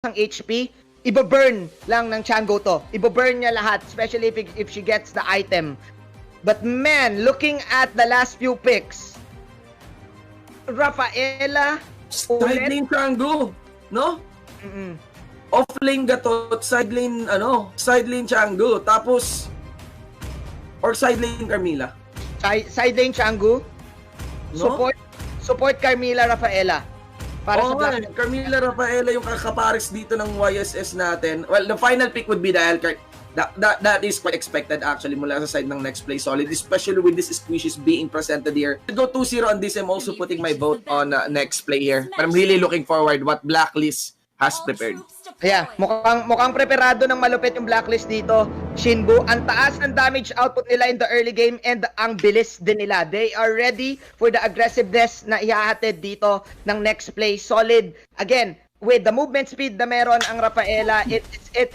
ng HP, iba-burn lang ng Chango to. Iba-burn niya lahat, especially if she gets the item. But man, looking at the last few picks, Rafaela, side lane Chango, no? Off lane Gatot, side lane Chango, tapos or side lane Carmilla. Side lane Chango, No? support Carmilla, Rafaela. Para sa Black. Carmilla Rafaela yung kakapares dito ng YSS natin. Well, the final pick would be the Hellcart. That is quite expected actually mula sa side ng Next Play Solid, especially with this squishes being presented here. To go 2-0 on this, I'm also putting my vote on Next Play here. But I'm really looking forward what Blacklist has prepared. Yeah, mukhang preparado ng malupit yung Blacklist dito, Shinbu. Ang taas ng damage output nila in the early game and ang bilis din nila. They are ready for the aggressiveness na ihahatid dito ng Next Play Solid. Again, with the movement speed na meron ang Rafaela, it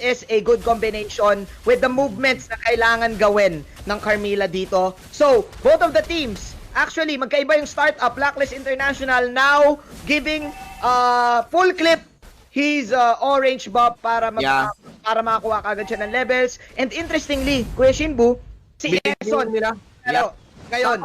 is a good combination with the movements na kailangan gawin ng Carmilla dito. So, both of the teams, actually, magkaiba yung startup. Blacklist International now giving full clip his orange buff para makakuha kagad siya ng levels. And interestingly, Kuya Shinbu, si Eson nila. Ngayon,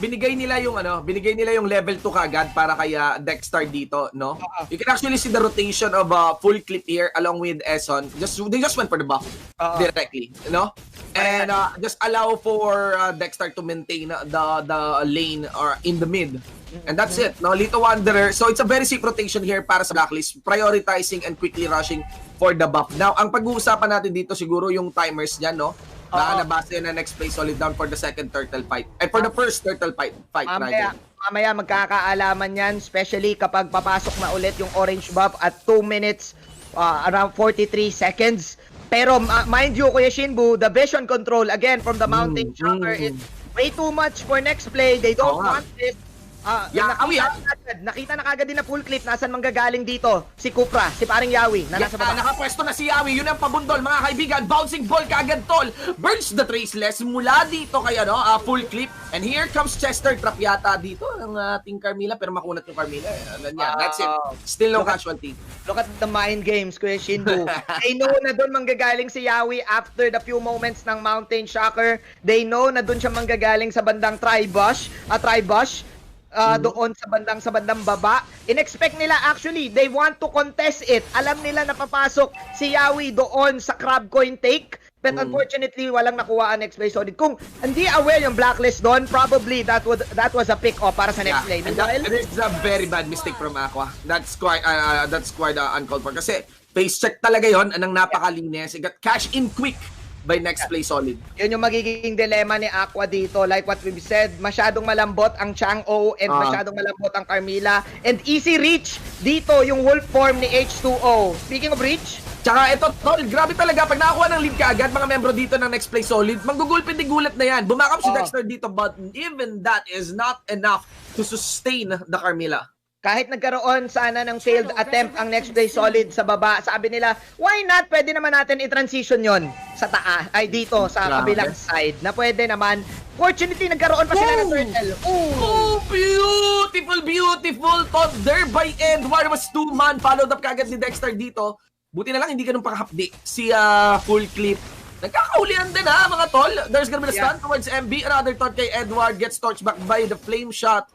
binigay nila yung level 2 kagad para kay Dexter dito, no? You can actually see the rotation of full clip here along with Eson. They just went for the buff directly, no? And just allow for Dexter to maintain the lane or in the mid. And that's it, no? Lito Wanderer. So it's a very safe rotation here para sa Blacklist, prioritizing and quickly rushing for the buff. Now, ang pag-uusapan natin dito siguro yung timers niyan, no? Nabasa na Next Play Solid down for the second turtle fight. And for the first turtle fight. Mamaya magkakaalaman yan, especially kapag papasok na ulit yung orange buff at 2 minutes, around 43 seconds. Pero mind you, Kuya Shinbu, the vision control, again, from the Mountain Shocker is way too much for Next Play. They don't want this. Nakita na kagad din na full clip. Nasaan manggagaling dito? Si Kupra, si paring Yawi na nasa baba. Nakapwesto na si Yawi. Yun ang pabundol, mga kaibigan. Bouncing ball kagad, tol. Burns the traceless mula dito kaya, no? Full clip. And here comes Chester. Trap yata dito ng ating Carmilla. Pero makunat yung Carmilla. That's it. Still no casualty. Look at the mind games, Kuya Shinbu. They know na doon manggagaling si Yawi after the few moments ng Mountain Shocker. They know na doon siya manggagaling sa bandang Tribush. Doon sa bandang baba. In-expect nila actually, they want to contest it. Alam nila na papasok si Yawi doon sa crab coin take. But unfortunately, walang nakuha ang Next Play Solid. Kung hindi aware yung Blacklist doon, probably that was a pick off para sa Next Play. It's a very bad mistake from Aqua. That's quite uncalled for. Kasi face check talaga yon, anong napakalinis. It got cash in quick by Next Play Solid. Yun yung magiging dilemma ni Aqua dito. Like what we've said, masyadong malambot ang Chang'o and masyadong malambot ang Carmilla. And easy reach dito yung wolf form ni H2O. Speaking of reach, tsaka ito, tol, grabe talaga. Pag nakakuha ng lead kaagad, mga membro dito ng Next Play Solid, manggugulpin-gulat na yan. Bumakap si Dexter dito, but even that is not enough to sustain the Carmilla. Kahit nagkaroon sana ng failed attempt ang Next Play Solid sa baba, sabi nila, why not? Pwede naman natin i-transition yon sa taas, ay dito sa kabilang side, na pwede naman. Fortunately, nagkaroon pa sila ng turtle. Oh, beautiful thought there by Edward. Was 2-man, followed up kagad ni Dexter dito. Buti na lang, hindi ganun pakahapdi si Full Clip. Nagkakaulian din mga tol. There's gonna be a stun towards MB. Another thought kay Edward gets torched back by the flame shot.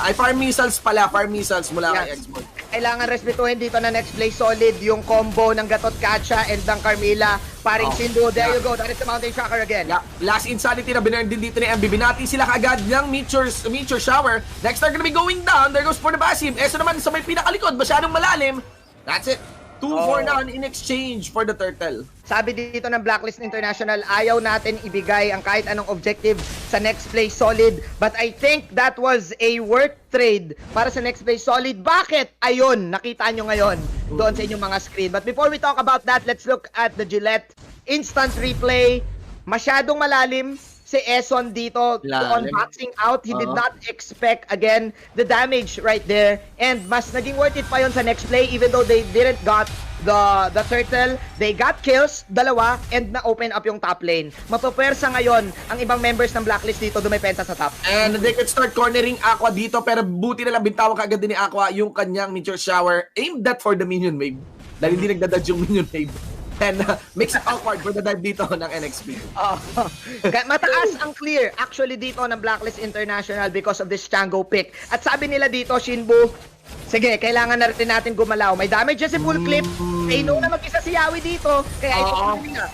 Ay, farm missiles pala. Farm missiles mula kay Xbox. Kailangan respetuhin dito na Next Play Solid yung combo ng Gatot Kacha and ng Carmilla. Paring Shindu, there you go. That is the Mountain Shocker again. Last Insanity na binurn din dito ni MB. Binati sila kaagad ng Meteor Shower. Next are gonna be going down. There goes for the Basim. Eso naman sa may pinakalikod. Masyadong malalim. That's it. 2-4 na in exchange for the turtle. Sabi dito ng Blacklist International, ayaw natin ibigay ang kahit anong objective sa Next Play Solid. But I think that was a worth trade para sa Next Play Solid. Bakit? Ayun, nakita nyo ngayon doon sa inyong mga screen. But before we talk about that, let's look at the Gillette instant replay. Masyadong malalim si Eson dito on boxing out. He did not expect again the damage right there, and mas naging worth it pa yon sa Next Play even though they didn't got the Turtle. They got kills, dalawa, and na-open up yung top lane. Mapapwersa ngayon ang ibang members ng Blacklist dito dumepensa sa top. And they could start cornering Aqua dito, pero buti na lang bintawang kagad din ni Aqua yung kanyang Meteor Shower. Aimed that for the minion wave. Dahil hindi nagdadodge yung minion wave. And makes it awkward for the dive dito ng NXP. Mataas ang clear actually dito ng Blacklist International because of this Chango pick. At sabi nila dito, Shinbu, sige, kailangan na rin natin gumalaw. May damage siya si full clip. Ay, na mag-isa si Yawi dito. Kaya ito nila.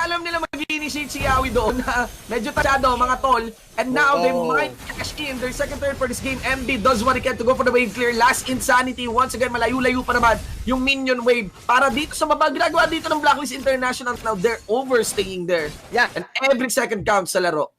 Alam nila mag-initiate si Yawi doon na medyo tasyado, mga tol. And now they might cash in their second turn for this game. MB does what he can to go for the wave clear. Last Insanity. Once again, malayo-layo pa naman yung minion wave. Para dito sa baba, ginagawa dito ng Blacklist International. Now they're overstaying there. Yeah. And every second counts sa laro.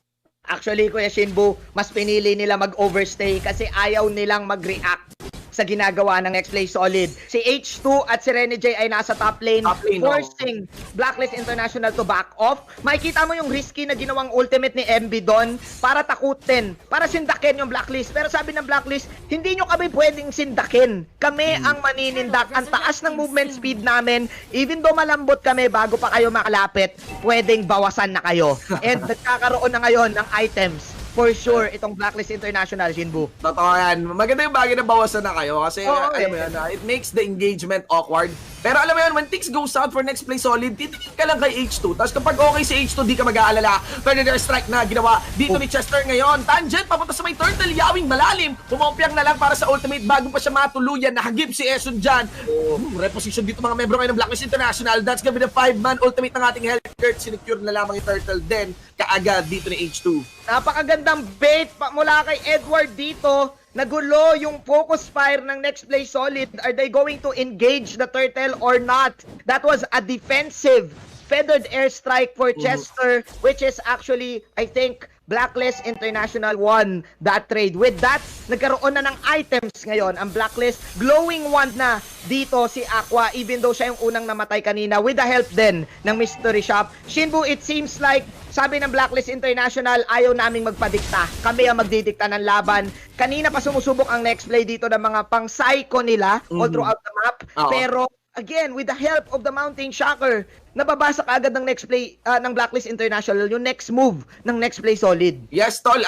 Actually, Kuya Shinbu, mas pinili nila mag-overstay kasi ayaw nilang mag-react sa ginagawa ng X-Play Solid. Si H2 at si Rene J ay nasa top lane, forcing Blacklist International to back off. Makikita mo yung risky na ginawang ultimate ni MB doon para takutin, para sindakin yung Blacklist. Pero sabi ng Blacklist, hindi nyo kami pwedeng sindakin. Kami ang maninindak. Ang taas ng movement speed namin, even though malambot kami bago pa kayo makalapit, pwedeng bawasan na kayo. And nagkakaroon na ngayon ng items. For sure, itong Blacklist International, Shinbu. Totoo yan. Maganda yung bagay na bawasan na kayo kasi alam mo yan, it makes the engagement awkward. Pero alam mo yan, when things go south for next play solid, titingin ka lang kay H2. Tapos kapag okay si H2, di ka mag-aalala. Predator strike na ginawa dito ni Chester ngayon. Tangent, papunta sa may turtle, yawing malalim. Pumompiang na lang para sa ultimate bago pa siya matuluyan. Nakagib si Eson dyan. Reposition dito mga membro ngayon ng Blacklist International. That's gonna be the 5-man ultimate ng ating Hellcurt. Sinecure na lamang yung turtle. Then, kaagad dito ni H2. Napakagandang bait mula kay Edward dito. Nagulo yung focus fire ng next play solid. Are they going to engage the turtle or not? That was a defensive feathered airstrike for Chester, which is actually, I think, Blacklist International won that trade. With that, nagkaroon na ng items ngayon. Ang Blacklist, glowing wand na dito si Aqua, even though siya yung unang namatay kanina, with the help din ng Mystery Shop. Shinbu, it seems like, sabi ng Blacklist International, ayaw naming magpadikta. Kami ang magdidikta ng laban. Kanina pa sumusubok ang next play dito ng mga pang-psycho nila all throughout the map. Pero, again, with the help of the Mountain Shocker, nababasa kaagad ng next play ng Blacklist International yung next move ng next play solid. Yes, tol.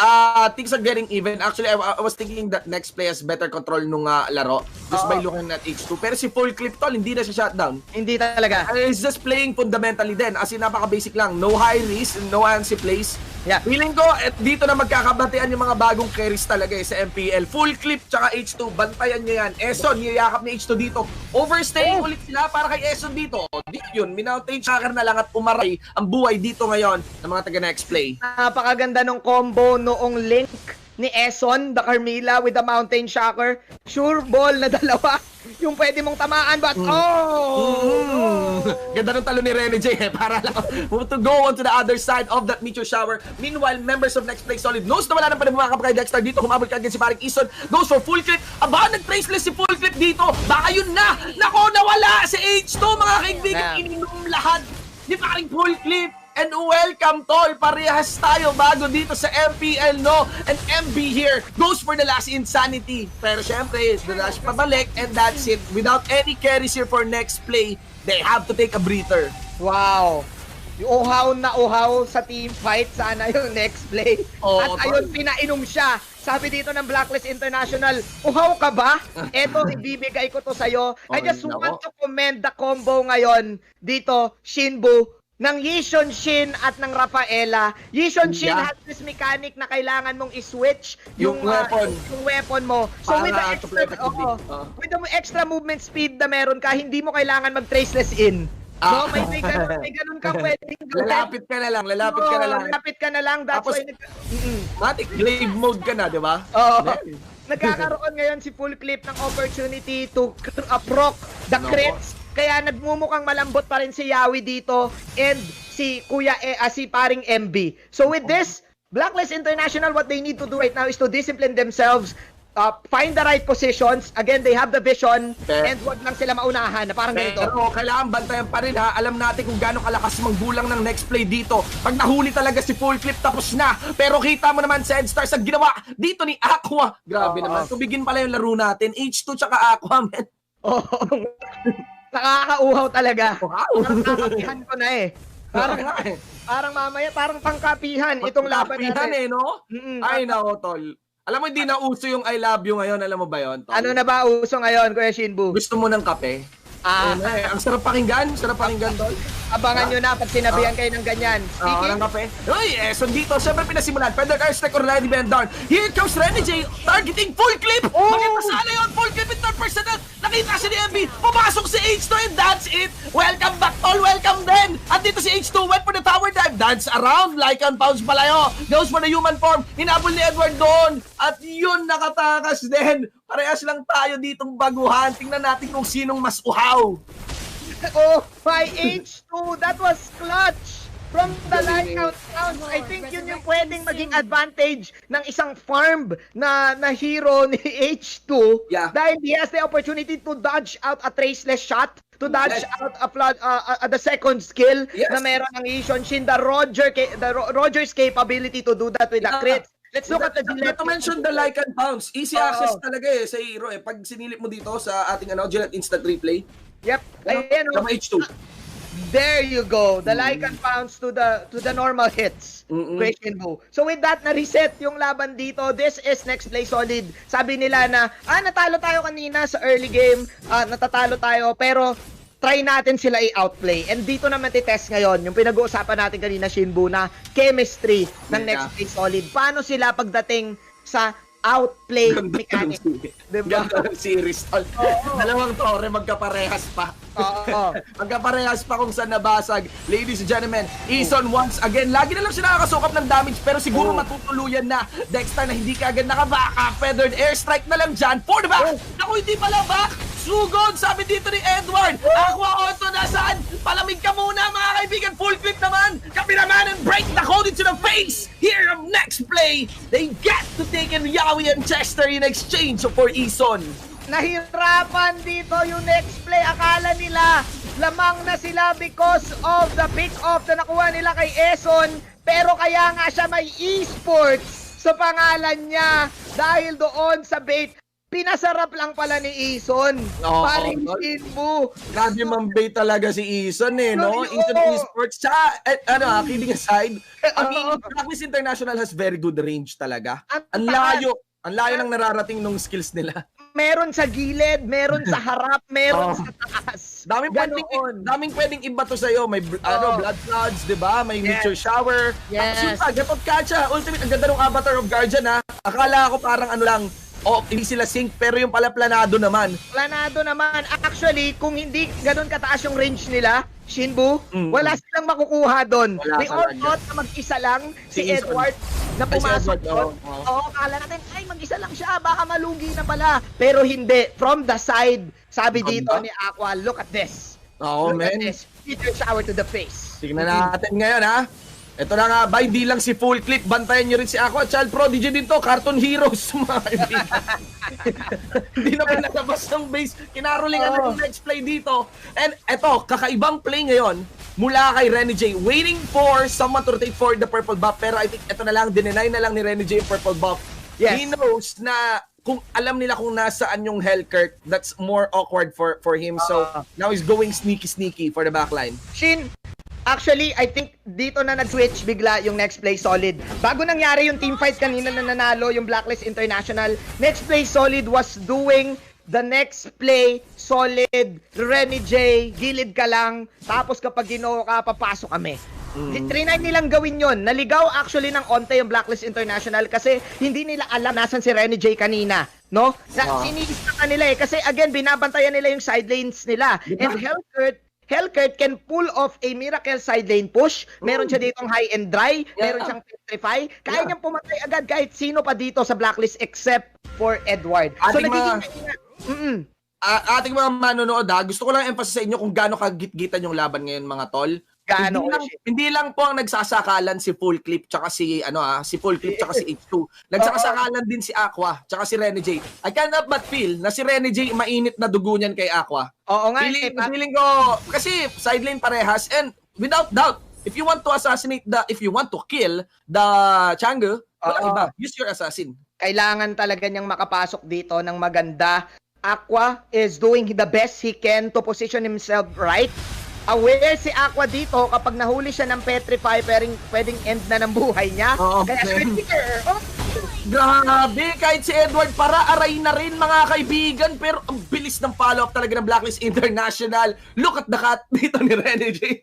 Things are getting even. Actually, I was thinking that next play has better control nung laro just by looking at H2. Pero si full clip, tol, hindi na siya shutdown. Hindi talaga. He's just playing fundamentally din. As in, napaka-basic lang. No high risk, no ansi plays. Yeah. Feeling ko, dito na magkakabatean yung mga bagong carries talaga sa MPL. Full clip tsaka H2, bantayan niya yan. Eson, niyayakap ni H2 dito. Overstaying ulit sila para kay Eson dito. Di yun, Mountain Shocker na lang at umaray ang buhay dito ngayon ng mga taga-next play. Napakaganda ng combo noong link ni Eson, the Carmilla with the Mountain Shocker. Sure ball na dalawa yung pwede mong tamaan, but Ganda ng talo ni Rene J para lang to go on to the other side of that Meteor Shower. Meanwhile, members of Next Play Solid knows na wala nang panabumakap kay Dexter dito. Humabol ka agad si Paring Eson. Goes for full clip. Aba, nag-traceless si full clip dito. Baka yun na. Nako, nawala si H2, mga kaibigan. Ininom lahat ni Paring full clip. And welcome, tol. Parehas tayo bago dito sa MPL, no? And MB here goes for the last Insanity. Pero syempre, the dash pabalik and that's it. Without any carries here for next play, they have to take a breather. Wow. Yung uhaw na uhaw sa team fight, sana yung next play. At ayun, pinainom siya. Sabi dito ng Blacklist International, uhaw ka ba? Eto, ibibigay ko to sa'yo. I just want to commend the combo ngayon dito, Shinbu, ng Yishon Shin at ng Rafaela. Yishon Shin has this mechanic na kailangan mong i-switch yung weapon mo. So with the extra movement speed na meron ka, hindi mo kailangan mag-traceless in. No, may ganun kang pwedeng gawin. Lalapit ka na lang. Lalapit ka na lang. That's tapos, why glaive mode ka na, di ba? Nagkakaroon ngayon si Full Clip ng opportunity to proc the crits. Kaya nagmumukhang malambot pa rin si Yawi dito and si si Paring MB. So with this, Blacklist International, what they need to do right now is to discipline themselves, find the right positions. Again, they have the vision and wag lang sila maunahan na parang ganito. Pero kailangan bantayan pa rin ha. Alam natin kung gaano kalakas manggulang ng next play dito. Pag nahuli talaga si Full Clip, tapos na. Pero kita mo naman si Stars ang ginawa dito ni Aqua. Grabe naman. Tubigin pala yung laro natin. H2 tsaka Aqua, man. Nakakauhaw talaga. Wow. Parang kakapihan ko na eh. Parang nga eh. Parang mamaya, parang pangkapihan itong laban Pagkapihan natin. no? Ay, nako, tol. Alam mo, hindi na uso yung I love you ngayon. Alam mo ba yun, tol? Ano na ba uso ngayon, Kuya Shinbu? Gusto mo ng kape? Ang sarap pakinggan. Sarap pakinggan, tol. Abangan nyo na pag sinabihan kayo ng ganyan. Ng kape. Uy, so dito, syempre pinasimulan. Fender Airstrike or Ready Bendorn. Here comes Renny J. Targeting full clip. Makita sana yun. Full clip in third personal. Nakita siya ni MB. Pumasok si H2 and that's it. Welcome back, tol. Welcome din. At dito si H2 went for the tower dive. Dance around. Lycan pounds palayo. Goes for the human form. Hinabol ni Edward doon. At yun, nakatakas din. Parehas lang tayo ditong baguhan. Tingnan natin kung sinong mas uhaw. Oh, my H2, that was clutch! From the line out rounds, I think yun yung pwedeng maging advantage ng isang farm na hero ni H2 dahil he has the opportunity to dodge out a traceless shot, to dodge out a flood, the second skill na meron ng Ishon Shin, the Roger's capability to do that with the crits. Let's look at the Gillette. Not to mention the Lycan pounds. Easy access talaga eh sa hero eh. Pag sinilip mo dito sa ating Gillette Instant Replay. Yep. Ayan, H2. There you go. The Lycan pounds to the normal hits. Question Bo. So with that, na-reset yung laban dito. This is next play solid. Sabi nila na, natalo tayo kanina sa early game. Natatalo tayo. Pero try natin sila i-outplay. And dito naman titest ngayon, yung pinag-uusapan natin kanina, Shinbu, na chemistry ng next play solid. Paano sila pagdating sa outplay mechanic? Diba? Ganda ng series, tol. Dalawang tore, magkaparehas pa. Magkaparehas pa kung saan nabasag. Ladies and gentlemen, Eason once again, lagi na lang siya nakakasukap ng damage, pero siguro matutuluyan na. Dexter na hindi ka agad nakabaka. Feathered airstrike na lang dyan. For the back! Ako hindi pala back! Sugod! Sabi dito ni Edward! Aqua Auto nasaan? Palamig ka muna mga kaibigan! Full clip naman! Kapiraman and break the code into the face! Here of next play! They get to take in Yawi and Chester in exchange for Eason. Nahirapan dito yung next play. Akala nila lamang na sila because of the pick-off na nakuha nila kay Eson. Pero kaya nga siya may esports sa pangalan niya dahil doon sa bait. Pinasarap lang pala ni Eason. Paring Shinbu. Grabe mambay talaga si Eason eh, no? Eason Esports. Tsaka, kidding aside, I mean, Blacklist International has very good range talaga. Ang layo ng nararating nung skills nila. Meron sa gilid, meron sa harap, meron sa taas. Daming pwedeng iba to sa'yo. May blood floods, di ba? May meteor shower. Yes. Tapos yung Gatot Kacha, ultimate, ang ganda ng avatar of Guardian ha. Akala ko parang hindi sila sync, pero yung pala planado naman. Planado naman. Actually, kung hindi ganun kataas yung range nila, Shinbu, wala silang makukuha doon. We all thought na mag-isa lang si Edward na pumasok doon. Kala natin, mag-isa lang siya, baka malugi na pala. Pero hindi. From the side, sabi dito ni Aqua, look at this. Look at this. Peter shower to the face. Tignan natin ngayon ha. Ito na nga ba, hindi lang si Full Clip, bantayan nyo rin si Aqua. Child Prodigy din to, Cartoon Heroes, mga kaibigan. Hindi na pinalabas ng base, kinarolingan na yung next play dito. And eto, kakaibang play ngayon, mula kay Renny J, waiting for someone to rotate for the purple buff. Pero I think ito na lang, dinenay na lang ni Renny J yung purple buff. Yes. He knows na kung alam nila kung nasaan yung Hellcurt, that's more awkward for him. So, now he's going sneaky for the backline. Shin, actually, I think dito na nag-switch bigla yung next play solid. Bago nangyari yung team fight kanina na nanalo yung Blacklist International, next play solid was doing the next play solid, Renny J, gilid ka lang, tapos kapag ginoo ka, papasok kami. Trinay nilang gawin yon. Naligaw actually ng onte yung Blacklist International kasi hindi nila alam nasan si Renny J kanina, no? Sinigis na nila eh kasi again binabantayan nila yung side lanes nila. And Hellcurt can pull off a miracle side lane push. Meron siya ditong high and dry, meron siyang petrify. Kaya niyang pumatay agad kahit sino pa dito sa Blacklist except for Edward. So ating mga manonood gusto ko lang emphasize sa inyo kung gaano kagit-gitan yung laban ngayon mga tol. Hindi lang po ang nagsasakalan si Full Clip tsaka si Full Clip tsaka si H2. Nagsasakalan din si Aqua tsaka si Renny J. I cannot but feel na si Renny J mainit na dugo niyan kay Aqua. Oo nga. Feeling ko kasi side lane parehas and without doubt if you want to kill the Chang'e, wala iba. Use your assassin. Kailangan talaga niyang makapasok dito ng maganda. Aqua is doing the best he can to position himself right. Aware si Aqua dito kapag nahuli siya ng Petrify, pwedeng end na ng buhay niya. Oo, Kaya man. Grabe, kahit si Edward para aray na rin mga kaibigan, pero ang bilis ng follow-up talaga ng Blacklist International. Look at the cut dito ni Rene J.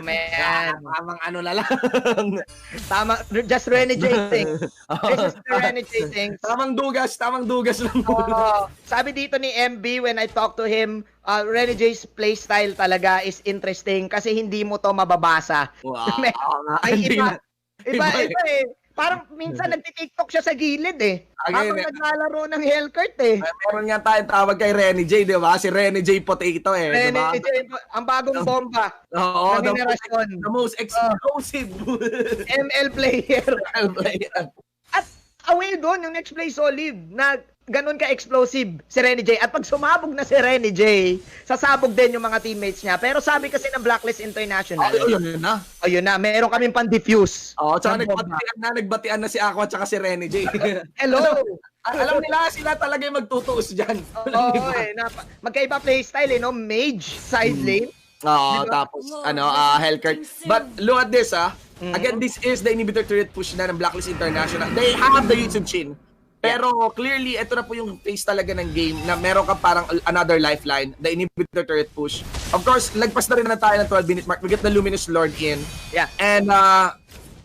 Man. Tamang ano na lang. Tama, just Rene J thing. This is the Rene J thing. Tamang dugas lang. Sabi dito ni MB when I talk to him, Rene J's playstyle talaga is interesting kasi hindi mo to mababasa. Wow. Ay, iba eh. Parang minsan nagti-TikTok siya sa gilid eh. Habang naglalaro ng Hellcurt eh. Meron nga tayong tawag kay Rene J, di ba? Si Rene J Potato eh. Rene diba? J, ang bagong bomba Oo, ng generasyon. The most explosive ML player. player. At away doon, yung next play solid na ganun ka-explosive si Rene J. At pag sumabog na si Rene J, sasabog din yung mga teammates niya. Pero sabi kasi ng Blacklist International, Ayun na. ayun na, meron kaming pan-diffuse. Oo, tsaka nagbatian na si Aqua tsaka si Rene J. Hello! Alam nila sila talaga yung magtutuos dyan. Oo, magkaiba playstyle no? Mage, side lane. Oo, tapos Hellcurt. But look at this Again, this is the inhibitor turret push na ng Blacklist International. They have the YouTube chin. Pero clearly, ito na po yung phase talaga ng game na meron ka parang another lifeline, the inhibitor turret push. Of course, lagpas na rin na tayo ng 12-minute mark. We get the Luminous Lord in. Yeah. And,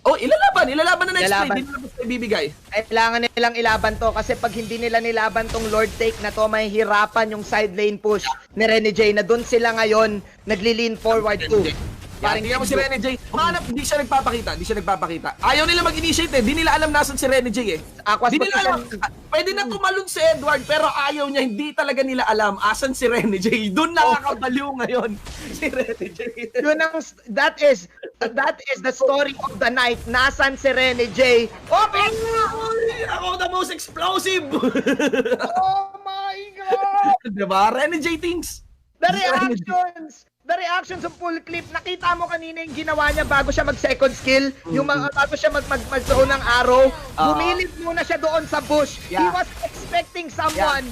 ilalaban na next play. Hindi na po ibibigay. Kailangan nilang ilaban to kasi pag hindi nila nilaban tong Lord take na to, may hirapan yung side lane push ni Rene J na doon sila ngayon nagli-lean forward to. Parang tingnan mo si Rene J. Mahanap, hindi siya nagpapakita. Ayaw nila mag-initiate eh. Di nila alam nasan si Rene J eh. Di nila alam. Pwede na tumalon si Edward pero ayaw niya. Hindi talaga nila alam asan si Rene J. Doon nakakabaliw ngayon si Rene J. That is the story of the night. Nasan si Rene J? Open! Ako the most explosive! Oh my God! Diba? Rene J things. The reactions of full clip, nakita mo kanina yung ginawa niya bago siya mag-second skill, yung bago siya mag-throw ng arrow, bumilip muna siya doon sa bush. He was expecting someone.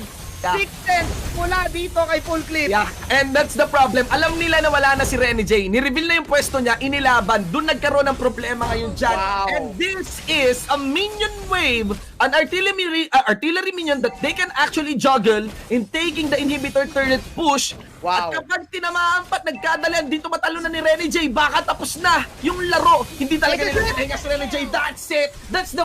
Sixth sense mula dito kay full clip. Yeah, and that's the problem. Alam nila na wala na si Rene J. Ni-reveal na yung pwesto niya, inilaban. Doon nagkaroon ng problema ngayon dyan. Wow. And this is a minion wave, an artillery minion that they can actually juggle in taking the inhibitor turret push. Wow. At kapag tinamaan pa, nagkadalan, dito matalo na ni Rene J. Baka tapos na yung laro. Hindi talaga nila si Rene J. That's it. That's the